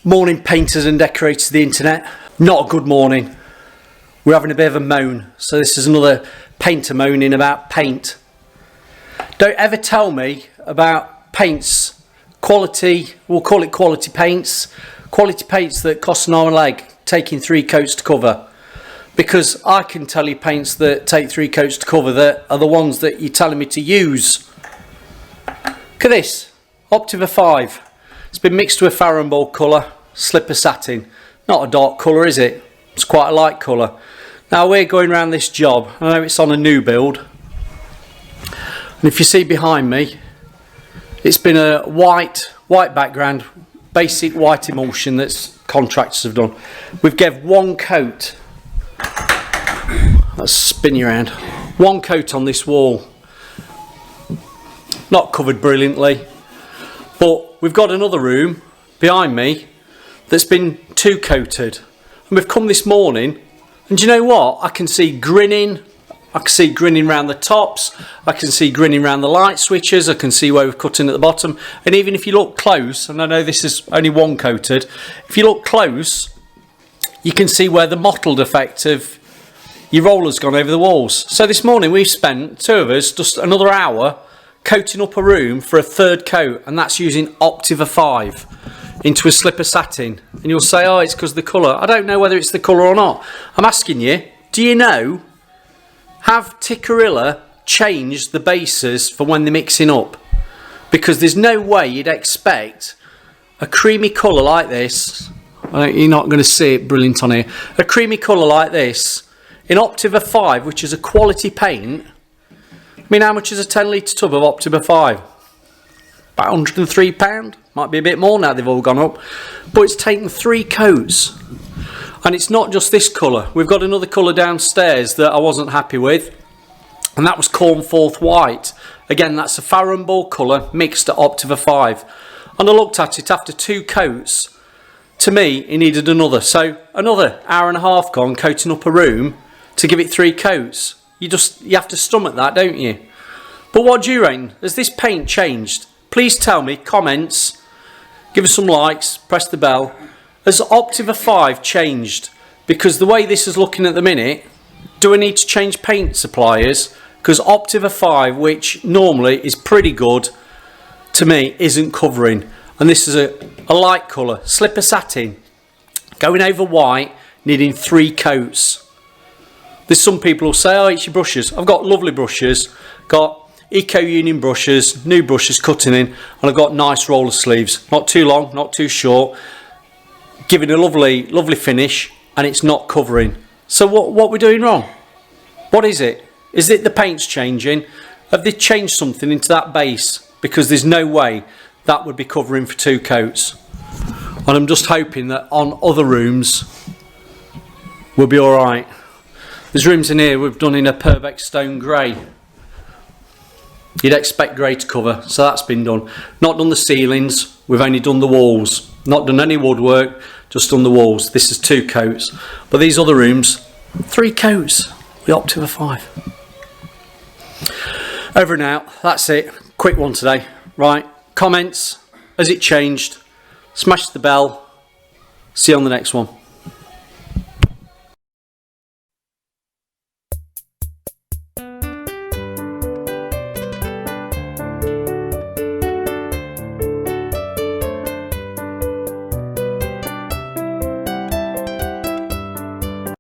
Morning painters and decorators of the internet. Not a good morning. We're having a bit of a moan. So this is another painter moaning about paint. Don't ever tell me about paints, quality, we'll call it quality paints that cost an arm and a leg, taking 3 coats to cover. Because I can tell you paints that take 3 coats to cover that are the ones that you're telling me to use. Look at this, Optiva 5. It's been mixed with Farrow and Ball colour, Slipper Satin. Not a dark colour, is it? It's quite a light colour. Now we're going around this job. I know it's on a new build. And if you see behind me, it's been a white background, basic white emulsion that contractors have done. We've given 1 coat. Let's spin you around. 1 coat on this wall. Not covered brilliantly. But we've got another room behind me that's been 2 coated. And we've come this morning, and do you know what? I can see grinning. I can see grinning around the tops. I can see grinning around the light switches. I can see where we've cut in at the bottom. And even if you look close, and I know this is only 1 coated, if you look close, you can see where the mottled effect of your roller's gone over the walls. So this morning we've spent, 2 of us, just another hour coating up a room for a 3rd coat, and that's using Optiva 5 into a Slipper Satin. And you'll say, oh, it's because of the colour. I don't know whether it's the colour or not. I'm asking you, do you know, have Tikkurila changed the bases for when they're mixing up? Because there's no way you'd expect a creamy colour like this. You're not going to see it brilliant on here. A creamy colour like this in Optiva 5, which is a quality paint. I mean, how much is a 10 litre tub of Optiva 5? About £103. Might be a bit more now, they've all gone up. But it's taken 3 coats. And it's not just this colour. We've got another colour downstairs that I wasn't happy with. And that was Cornforth White. Again, that's a Farrow and Ball colour mixed at Optiva 5. And I looked at it after 2 coats. To me, it needed another. So another hour and a half gone coating up a room to give it 3 coats. You have to stomach that, don't you? But what do you reckon? Has this paint changed? Please tell me, comments, give us some likes, press the bell. Has Optiva 5 changed? Because the way this is looking at the minute, do I need to change paint suppliers? Because Optiva 5, which normally is pretty good, to me, isn't covering. And this is a light colour, Slipper Satin, going over white, needing 3 coats. There's some people who say, oh, it's your brushes. I've got lovely brushes, got Eco Union brushes, new brushes cutting in, and I've got nice roller sleeves. Not too long, not too short, giving a lovely, lovely finish, and it's not covering. So what we're doing wrong? What is it? Is it the paint's changing? Have they changed something into that base? Because there's no way that would be covering for 2 coats. And I'm just hoping that on other rooms we'll be alright. There's rooms in here we've done in a Purbeck stone grey. You'd expect grey to cover, so that's been done. Not done the ceilings, we've only done the walls. Not done any woodwork, just done the walls. This is 2 coats. But these other rooms, 3 coats. We Optiva 5. Over and out, that's it. Quick one today. Right, comments, has it changed? Smash the bell. See you on the next one.